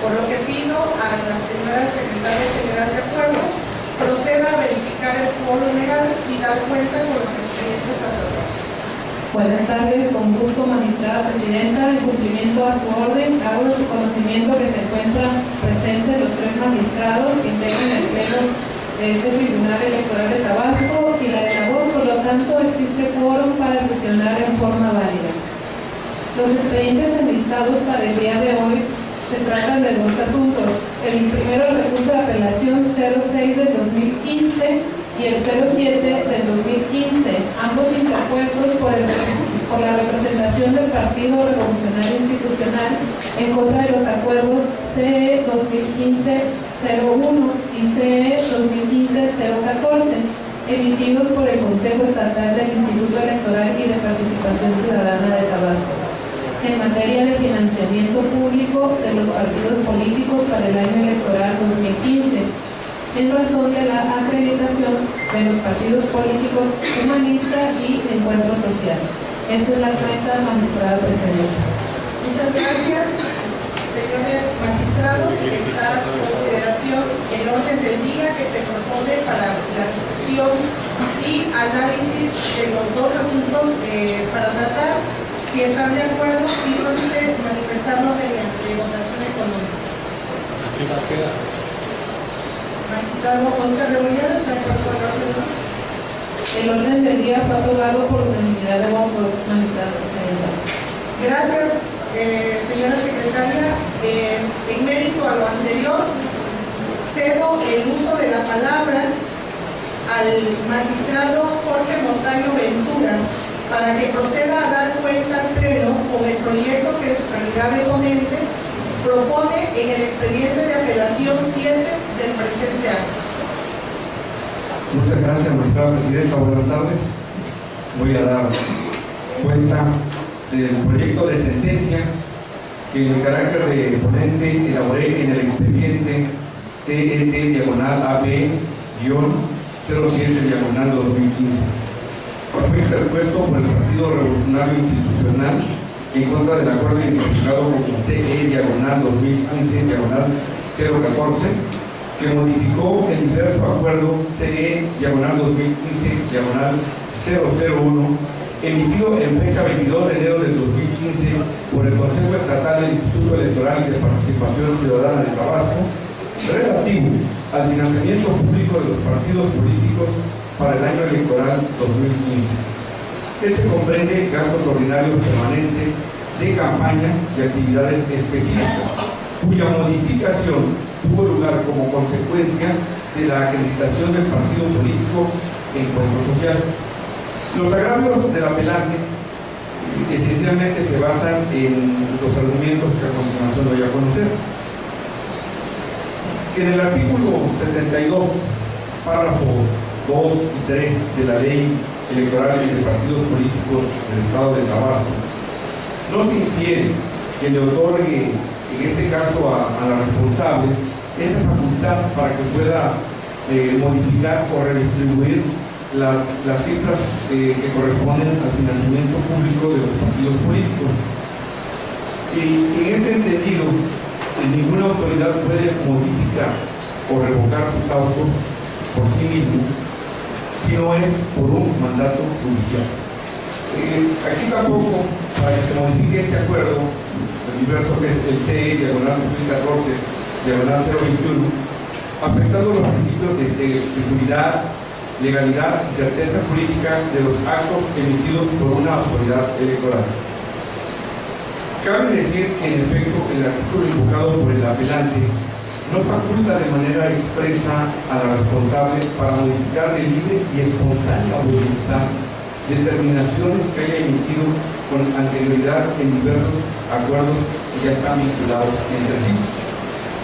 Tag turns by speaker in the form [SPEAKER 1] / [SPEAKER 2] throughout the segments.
[SPEAKER 1] por lo que pido a la señora secretaria general de acuerdos proceda a verificar el quórum legal y dar cuenta con los expedientes a tratar.
[SPEAKER 2] Buenas tardes, con gusto, magistrada presidenta. En cumplimiento a su orden, hago de su conocimiento que se encuentran presentes los 3 magistrados que integran el pleno de este Tribunal Electoral de Tabasco y la de la voz, por lo tanto existe quórum para sesionar en forma válida. Los expedientes enlistados para el día de hoy se tratan de 2 asuntos. El primero, el recurso de apelación 06 del 2015 y el 07 del 2015, ambos interpuestos por la representación del Partido Revolucionario Institucional en contra de los acuerdos CE 2015-01 y CE 2015-014, emitidos por el Consejo Estatal del Instituto Electoral y de Participación Ciudadana de Tabasco, en materia de financiamiento público de los partidos políticos para el año electoral 2015, en razón de la acreditación de los partidos políticos Humanista y Encuentro Social. Esta es la cuenta, magistrada presidenta.
[SPEAKER 1] Muchas gracias, señores magistrados. Está a su consideración el orden del día que se propone para la discusión y análisis de los 2 asuntos para tratar. Si están de acuerdo, síganse manifestarlo mediante votación económica. Magistrado Oscar Rebolledo, ¿está de acuerdo con el orden?
[SPEAKER 2] El orden del día fue aprobado por unanimidad de votos, magistrada presidenta.
[SPEAKER 1] Gracias, señora secretaria. En mérito a lo anterior, cedo el uso de la palabra al magistrado Jorge Montaño Ventura para que proceda a dar cuenta al pleno con el proyecto que en su calidad de ponente propone en el expediente de apelación 7 del presente año.
[SPEAKER 3] Muchas gracias, magistrada presidenta. Buenas tardes. Voy a dar cuenta del proyecto de sentencia que en carácter de ponente elaboré en el expediente TET-AP-07-2015. Fue interpuesto por el Partido Revolucionario Institucional en contra del acuerdo identificado como CE-2015-014, que modificó el diverso acuerdo CE-2015-001, emitido en fecha 22 de enero del 2015 por el Consejo Estatal del Instituto Electoral y de Participación Ciudadana de Tabasco, relativo al financiamiento público de los partidos políticos para el año electoral 2015. Este comprende gastos ordinarios permanentes de campaña y actividades específicas, cuya modificación tuvo lugar como consecuencia de la acreditación del partido político Encuentro Social. Los agravios del apelante esencialmente se basan en los argumentos que a continuación voy a conocer. Que en el artículo 72, párrafos 2 y 3 de la Ley Electoral y de Partidos Políticos del Estado de Tabasco, no se infiere que le otorgue, en este caso a la responsable, esa facultad para que pueda modificar o redistribuir las cifras que corresponden al financiamiento público de los partidos políticos. Y en este entendido, ninguna autoridad puede modificar o revocar sus autos por sí mismo si no es por un mandato judicial. Aquí tampoco, para que se modifique este acuerdo, el diverso que es el CE-2014-021, afectando los principios de seguridad, legalidad y certeza jurídica de los actos emitidos por una autoridad electoral. Cabe decir que, en efecto, el artículo invocado por el apelante no faculta de manera expresa a la responsable para modificar de libre y espontánea voluntad determinaciones que haya emitido con anterioridad en diversos acuerdos que ya están vinculados entre sí.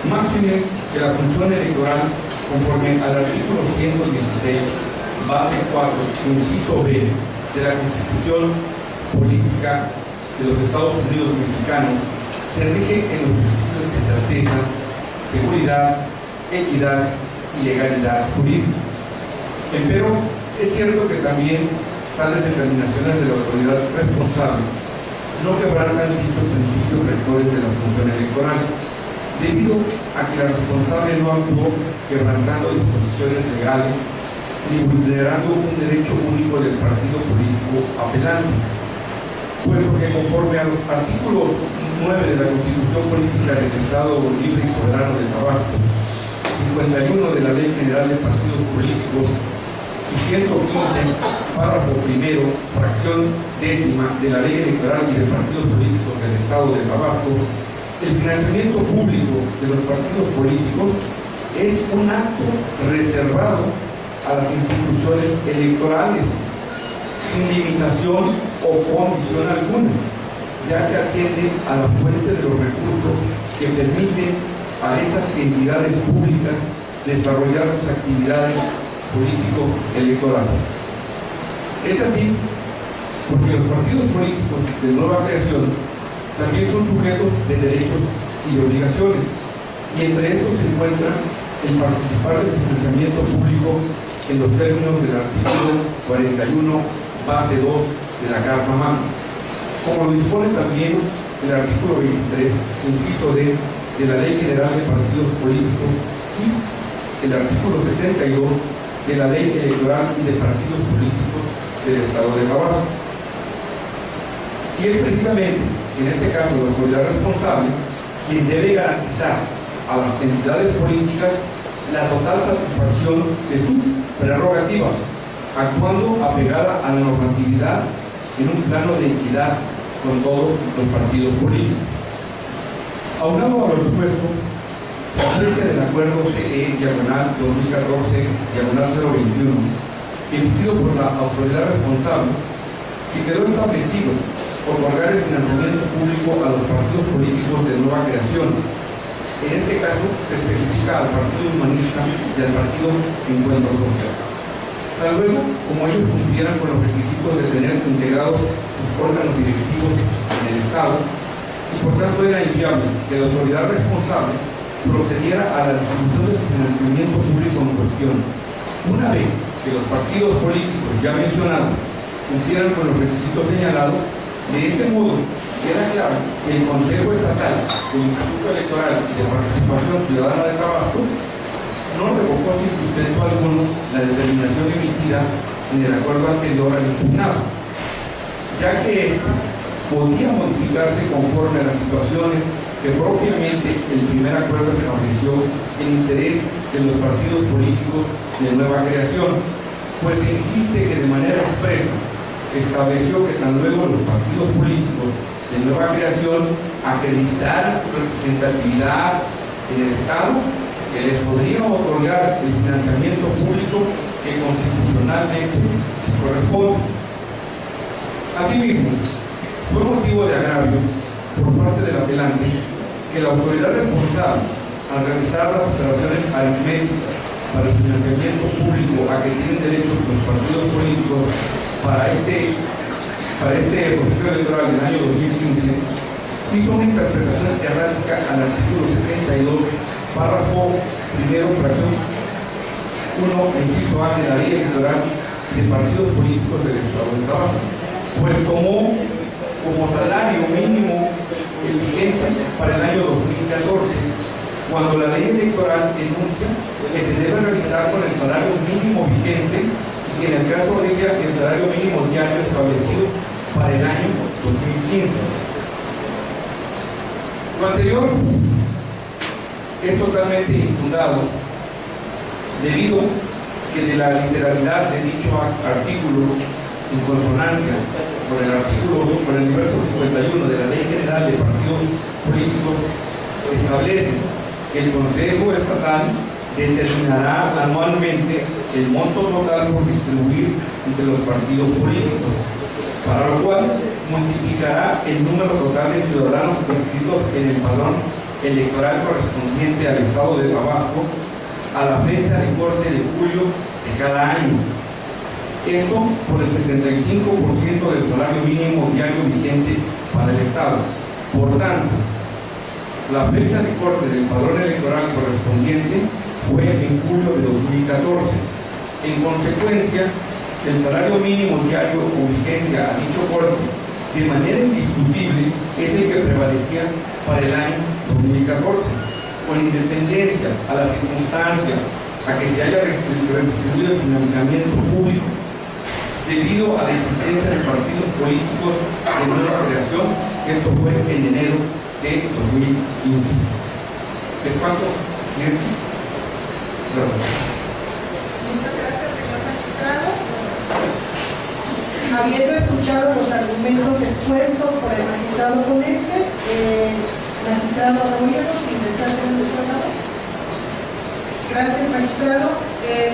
[SPEAKER 3] Máxime que la función electoral, conforme al artículo 116, base 4, inciso B de la Constitución Política de los Estados Unidos Mexicanos, se rige en los principios de certeza, seguridad, equidad y legalidad jurídica. Pero es cierto que también tales determinaciones de la autoridad responsable no quebrantan dichos principios rectores de la función electoral, debido a que la responsable no actuó quebrantando disposiciones legales ni vulnerando un derecho único del partido político apelante, puesto que conforme a los artículos 9 de la Constitución Política del Estado Libre y Soberano de Tabasco, 51 de la Ley General de Partidos Políticos y 115, párrafo primero, fracción décima de la Ley Electoral y de Partidos Políticos del Estado de Tabasco, el financiamiento público de los partidos políticos es un acto reservado a las instituciones electorales, sin limitación o condición alguna, ya que atiende a la fuente de los recursos que permiten a esas entidades públicas desarrollar sus actividades político-electorales. Es así porque los partidos políticos de nueva creación también son sujetos de derechos y de obligaciones, y entre estos se encuentra el participar del financiamiento público en los términos del artículo 41, base 2 de la Carta Magna, como lo dispone también el artículo 23, inciso D, de la Ley General de Partidos Políticos y el artículo 72 de la Ley Electoral y de Partidos Políticos del Estado de Tabasco. Y es precisamente, en este caso, la autoridad responsable quien debe garantizar a las entidades políticas la total satisfacción de sus prerrogativas, actuando apegada a la normatividad en un plano de equidad con todos los partidos políticos. Aunado a lo expuesto, se aprecia del acuerdo CE/2014/021, emitido por la autoridad responsable, que quedó establecido otorgar el financiamiento público a los partidos políticos de nueva creación. En este caso, se especifica al Partido Humanista y al Partido Encuentro Social. Tal luego, como ellos cumplieran con los requisitos de tener integrados sus órganos directivos en el Estado, y por tanto era inviable que la autoridad responsable procediera a la distribución del financiamiento público en cuestión. Una vez que los partidos políticos ya mencionados cumplieran con los requisitos señalados, de ese modo queda claro que el Consejo Estatal del Instituto Electoral y de Participación Ciudadana de Tabasco no revocó sin sustento alguno la determinación emitida en el acuerdo anterior al impugnado, ya que éste podía modificarse conforme a las situaciones que propiamente el primer acuerdo estableció en interés de los partidos políticos de nueva creación, pues se insiste que de manera expresa estableció que tan luego los partidos políticos de nueva creación acreditaran su representatividad en el Estado, se les podría otorgar el financiamiento público que constitucionalmente les corresponde. Asimismo, fue motivo de agravio por parte del apelante que la autoridad responsable, al realizar las operaciones aritméticas para el financiamiento público a que tienen derecho los partidos políticos para este proceso electoral del año 2015, hizo una interpretación errática al artículo 72, párrafo primero, fracción 1, inciso A de la Ley Electoral de Partidos Políticos del Estado de Tabasco, pues tomó como salario mínimo el vigente para el año 2014, cuando la Ley Electoral enuncia que se debe realizar con el salario mínimo vigente y en el caso de ella el salario mínimo diario establecido para el año 2015. Lo anterior es totalmente infundado debido que de la literalidad de dicho artículo, en consonancia con el verso 51 de la Ley General de Partidos Políticos, establece que el Consejo Estatal determinará anualmente el monto total por distribuir entre los partidos políticos, para lo cual multiplicará el número total de ciudadanos inscritos en el padrón electoral correspondiente al Estado de Tabasco a la fecha de corte de julio de cada año. Esto por el 65% del salario mínimo diario vigente para el Estado. Por tanto, la fecha de corte del padrón electoral correspondiente fue en julio de 2014. En consecuencia, el salario mínimo diario con vigencia a dicho corte, de manera indiscutible, es el que prevalecía para el año 2014, con independencia a la circunstancia a que se haya redistribuido el financiamiento público debido a la existencia de partidos políticos de nueva creación, que esto fue en enero de 2015. ¿Es cuánto?
[SPEAKER 1] Muchas gracias, señor magistrado. Habiendo escuchado los argumentos expuestos por el magistrado ponente, magistrado Rebolledo, sin desear ser el. Gracias, magistrado.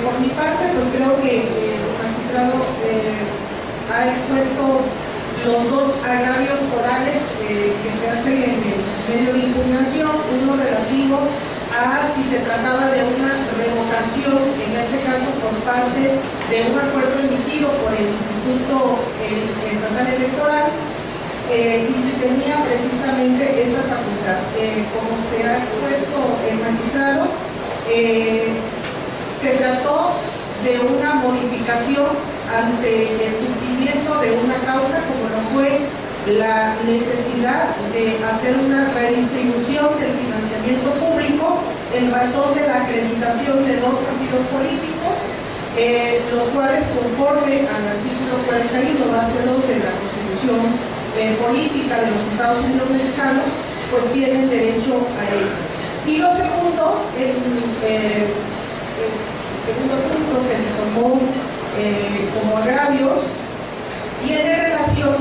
[SPEAKER 1] Por mi parte, pues creo que el magistrado ha expuesto los dos agravios orales que se hacen en el medio de impugnación, uno relativo a si se trataba de una revocación, en este caso por parte de un acuerdo emitido por el Instituto Estatal Electoral, y si tenía precisamente esa facultad. Como se ha expuesto el magistrado, se trató de una modificación ante el surgimiento de una causa, como lo fue la necesidad de hacer una redistribución del financiamiento público en razón de la acreditación de dos partidos políticos, los cuales, conforme al artículo 41, base 2 de la Constitución Política de los Estados Unidos Mexicanos, pues tienen derecho a ello. Y lo segundo, el segundo punto que se tomó como agravio, tiene relación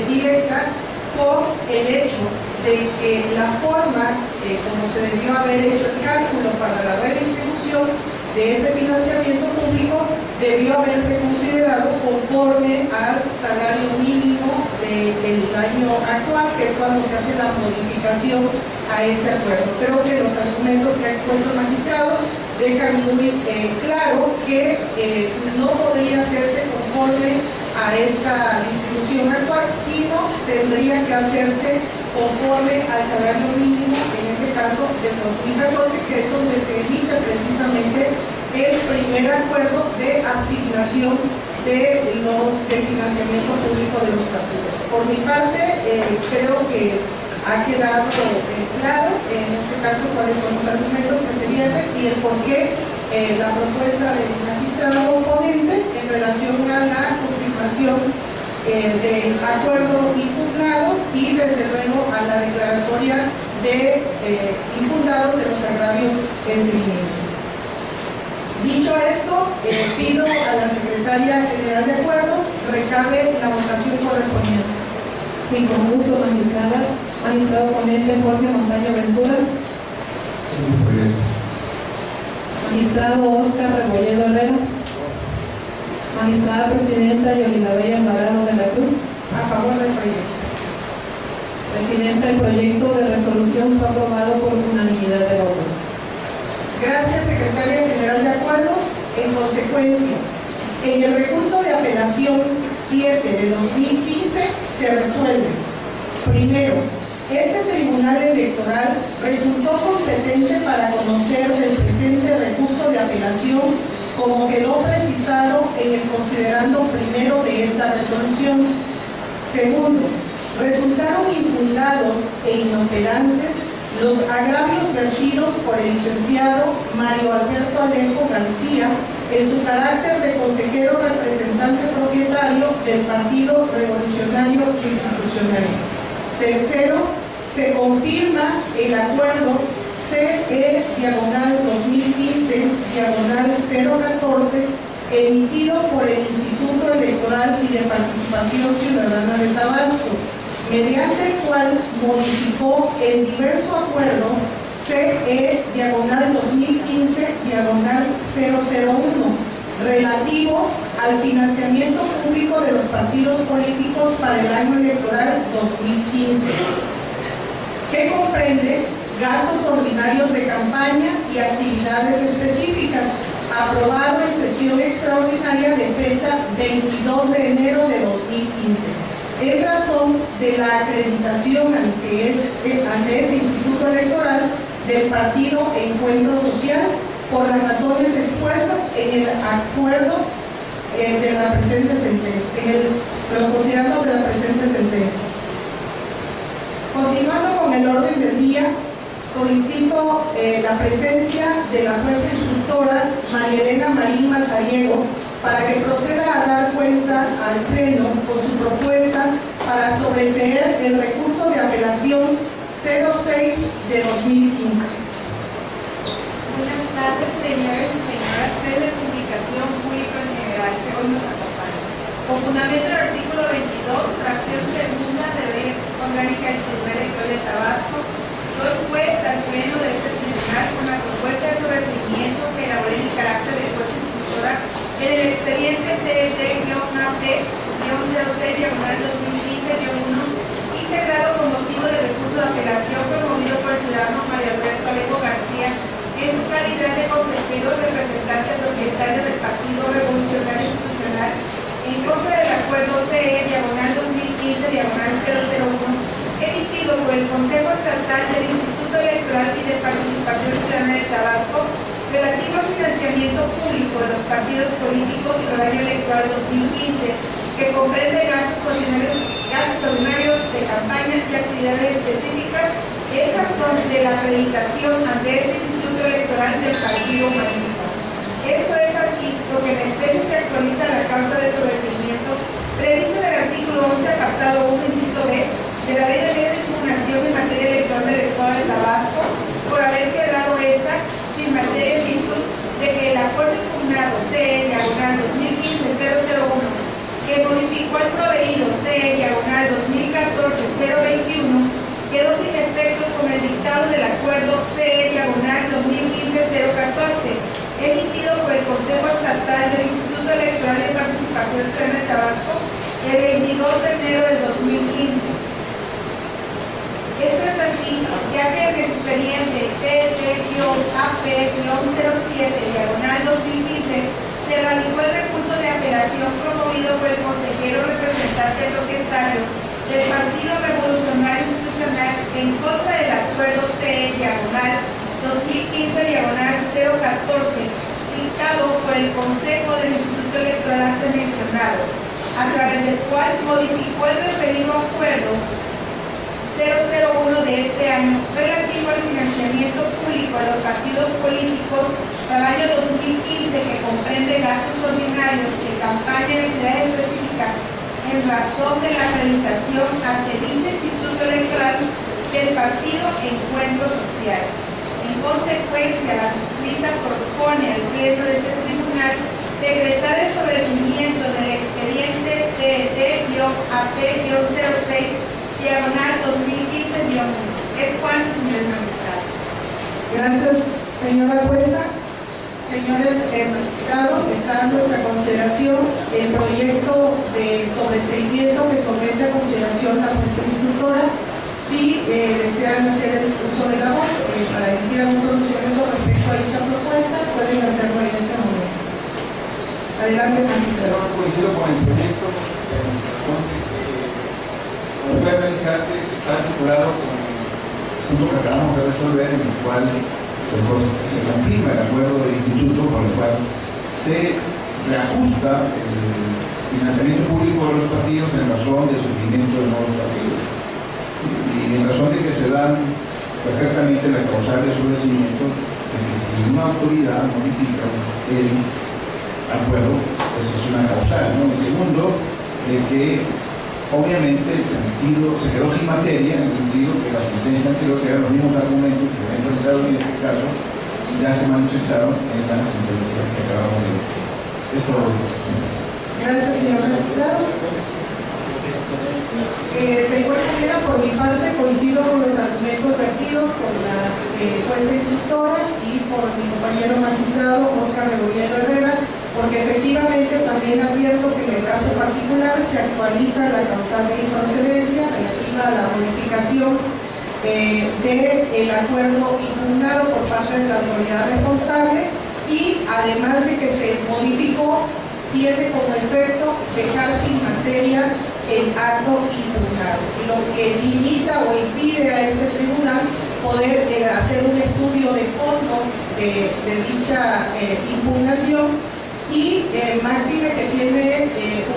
[SPEAKER 1] directa con el hecho de que la forma como se debió haber hecho el cálculo para la redistribución de ese financiamiento público debió haberse considerado conforme al salario mínimo del año actual, que es cuando se hace la modificación a este acuerdo. Creo que los argumentos que ha expuesto el magistrado dejan muy claro que no podría hacerse conforme a esta distribución actual, sino tendría que hacerse conforme al salario mínimo, en este caso del 2014, que es donde se emite precisamente el primer acuerdo de asignación del financiamiento público de los partidos. Por mi parte, creo que ha quedado claro, en este caso, cuáles son los argumentos que se vierten y el por qué la propuesta del magistrado oponente en relación a la confirmación del acuerdo impugnado y, desde luego, a la declaratoria de impugnados de los agravios esgrimidos. Dicho esto, pido a la Secretaria General de Acuerdos recabe la votación correspondiente.
[SPEAKER 2] Sí, con gusto, magistrada. Magistrado ponente Jorge Montaño Ventura. Magistrado Oscar Rebolledo Herrera. Magistrada presidenta Yolanda Bella Alvarado de la Cruz.
[SPEAKER 1] A favor del proyecto.
[SPEAKER 2] Presidenta, el proyecto de resolución fue aprobado por unanimidad de votos.
[SPEAKER 1] Gracias, Secretaria General de Acuerdos. En consecuencia, en el recurso de apelación 7 de 2015 se resuelve: primero, este Tribunal Electoral resultó competente para conocer del presente recurso de apelación, como quedó precisado en el considerando primero de esta resolución. Segundo, resultaron infundados e inoperantes los agravios vertidos por el licenciado Mario Alberto Alejo García en su carácter de consejero representante propietario del Partido Revolucionario Institucional. Tercero, se confirma el acuerdo CE/2015/014 emitido por el Instituto Electoral y de Participación Ciudadana de Tabasco, mediante el cual modificó el diverso acuerdo CE/2015/001 relativo al financiamiento público de los partidos políticos para el año electoral 2015, que comprende gastos ordinarios de campaña y actividades específicas, aprobado en sesión extraordinaria de fecha 22 de enero de 2015, en razón de la acreditación ante ese Instituto Electoral del Partido Encuentro Social por las razones expuestas en el acuerdo de la presente sentencia, los considerandos de la presente sentencia. Continuando con el orden del día, solicito la presencia de la jueza instructora María Elena Marín Mazariego para que proceda a dar cuenta al Pleno con su propuesta para sobreseer el recurso de apelación 06 de 2015.
[SPEAKER 4] Buenas tardes, señores y señoras de Comunicación Pública en general que hoy nos acompañan. Con fundamento del artículo 22, fracción segunda de Ley Orgánica del Tribunal Electoral de Tabasco, doy cuenta al Pleno de este tribunal con la propuesta de sobreseimiento que elaboré mi carácter de juez instructora en el expediente TT-AP-06-2015-1, integrado con motivo del recurso de apelación promovido por el ciudadano Mario Alberto Alejo García en su calidad de consejero representante propietario del Partido Revolucionario Institucional en contra del acuerdo CE/2015/001 emitido por el Consejo Estatal del Instituto Electoral y de Participación Ciudadana de Tabasco relativo al financiamiento público de los partidos políticos y el año electoral 2015, que comprende gastos ordinarios de campañas y actividades específicas en razón de la acreditación ante este Instituto Electoral del Partido Humanista. Esto es así porque en especie se actualiza la causa de sobreseimiento prevista en el artículo 11, apartado 1, inciso B, de la Ley de Impugnación en materia electoral del Estado de Tabasco, por haber quedado esta sin materia en virtud de que el acuerdo impugnado CE/2015-001, que modificó el proveído CE/2014-021, quedó sin efectos con el dictado del acuerdo CE/2015-014, emitido por el Consejo Estatal del Instituto Electoral de Participación Ciudadana de Tabasco el 22 de enero del 2015. Esto es así, ya que en el expediente TT-AP-07/2015 se radicó el recurso de apelación promovido por el consejero representante propietario del Partido Revolucionario Institucional en contra del acuerdo CE/2015/014, dictado por el Consejo del Instituto Electoral antes mencionado, a través del cual modificó el referido acuerdo 001 de este año relativo al financiamiento público a los partidos políticos para el año 2015, que comprende gastos ordinarios de campaña y actividades específicas en razón de la acreditación ante dicho Instituto Electoral del Partido Encuentro Social. En consecuencia, la suscrita propone al Pleno de este tribunal decretar el sobreseimiento del expediente TT-AP-06/2015-1. Es cuanto, señores magistrados.
[SPEAKER 1] Gracias, señora jueza. Señores magistrados, está a nuestra consideración el proyecto de sobreseimiento que somete a consideración la jueza instructora. Si desean hacer el uso de la voz para emitir algún pronunciamiento respecto a dicha propuesta, pueden hacerlo en este momento. Adelante, magistrado.
[SPEAKER 5] Coincido con el proyecto de administración que puede realizarse, está vinculado con el punto que acabamos de resolver, en el cual se confirma el acuerdo del instituto por el cual se reajusta el financiamiento público de los partidos en razón del surgimiento de nuevos partidos y en razón de que se dan perfectamente la causal de sobreseimiento de que si una autoridad modifica el acuerdo, pues es una causal, ¿no? Y segundo, de que obviamente se quedó sin materia en el sentido que la sentencia anterior, que eran los mismos argumentos que habían presentado en este caso, ya se manifestaron en la sentencia que acabamos de ver. Es todo.
[SPEAKER 1] Gracias, señor magistrado. De igual manera, por mi parte, coincido con los argumentos vertidos por la jueza instructora y por mi compañero magistrado Óscar Rebolledo Herrera, porque efectivamente también advierto que en el caso particular se actualiza la causal de improcedencia relativa a la modificación del acuerdo impugnado por parte de la autoridad responsable y además de que se modificó, tiene como efecto dejar sin materia el acto impugnado, lo que limita o impide a este tribunal poder hacer un estudio de fondo de dicha impugnación y máxime que tiene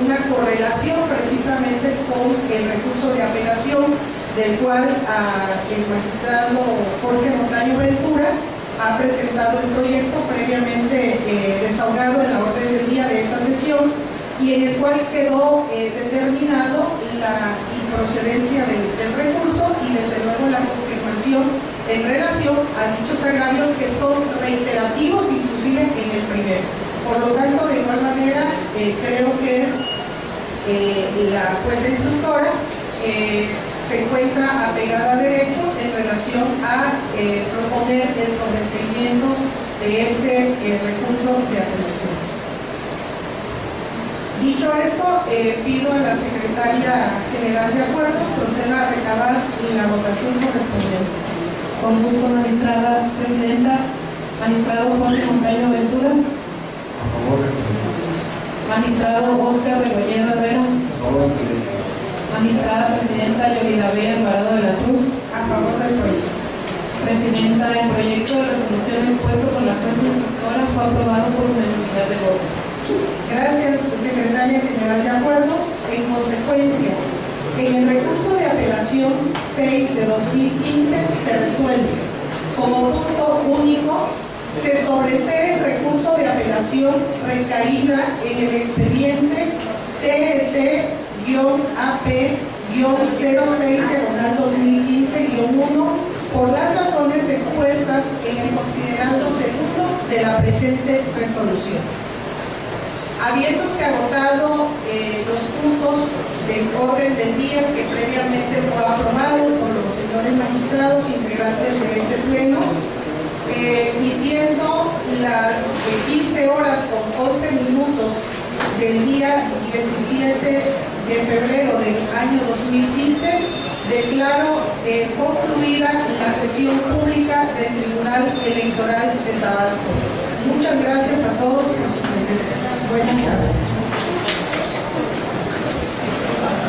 [SPEAKER 1] una correlación precisamente con el recurso de apelación del cual el magistrado Jorge Montaño Ventura ha presentado el proyecto previamente desahogado en la orden del día de esta sesión y en el cual quedó determinado la improcedencia del recurso y desde luego la confirmación en relación a dichos agravios que son reiterativos inclusive en el primero. Por lo tanto, de igual manera, creo que la jueza instructora se encuentra apegada a derecho en relación a proponer el sobreseimiento de este recurso de apelación. Dicho esto, pido a la Secretaria General de Acuerdos proceda a recabar la votación correspondiente.
[SPEAKER 2] Con gusto, magistrada presidenta. Magistrado Jorge Montaño Ventura.
[SPEAKER 3] A favor del proyecto.
[SPEAKER 2] Magistrado Oscar Rebolledo Herrera.
[SPEAKER 3] A favor del proyecto.
[SPEAKER 2] Magistrada presidenta Yolida B. Alvarado de la Cruz.
[SPEAKER 1] A favor del proyecto.
[SPEAKER 2] Presidenta, el proyecto de resolución expuesto por la jueza instructora fue aprobado por unanimidad de votos.
[SPEAKER 1] Gracias, Secretaria General de Acuerdos. En consecuencia, en el recurso de apelación 6 de 2015 se resuelve como punto único se sobresee el recurso de apelación recaída en el expediente TET-AP-06/2015-1 por las razones expuestas en el considerando segundo de la presente resolución. Habiéndose agotado los puntos del orden del día que previamente fue aprobado por los señores magistrados integrantes de este pleno, y siendo las 15 horas con 11 minutos del día 17 de febrero del año 2015, declaro concluida la sesión pública del Tribunal Electoral de Tabasco. Muchas gracias a todos por su presencia. Buenas tardes.